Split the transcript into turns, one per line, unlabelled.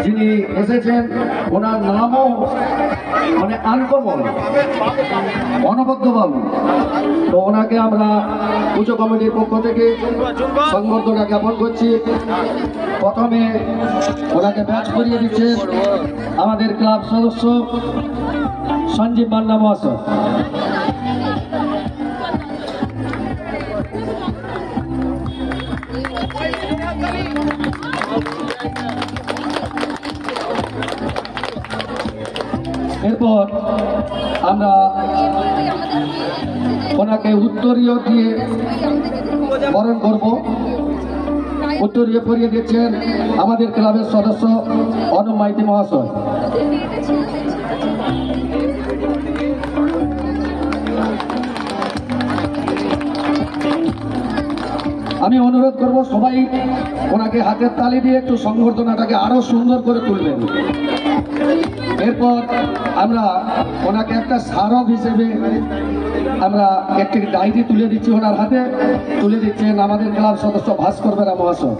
যিনি এসেছেন ওনার নামও মানে আনকমন, অনবদ্য বাবু। তো ওনাকে আমরা পুজো কমিটির পক্ষ থেকে সংবর্ধনা জ্ঞাপন করছি। প্রথমে ওনাকে ব্যাচ করিয়ে দিচ্ছেন আমাদের ক্লাব সদস্য সঞ্জীব মান্না মহাশয়। এরপর আমরা ওনাকে উত্তরীয় দিয়ে বরণ করব। উত্তরীয় পরিয়ে দিচ্ছেন আমাদের ক্লাবের সদস্য অনুপ মাইতি মহাশয়। আমি অনুরোধ করব সবাই ওনাকে হাতের তালি দিয়ে একটু সংবর্ধনাটাকে আরো সুন্দর করে তুলবেন। এরপর আমরা ওনাকে একটা স্মারক হিসেবে আমরা একটি ডায়েরি তুলে দিচ্ছি, ওনার হাতে তুলে দিচ্ছেন আমাদের ক্লাব সদস্য ভাস্কর বেরা মহাশয়।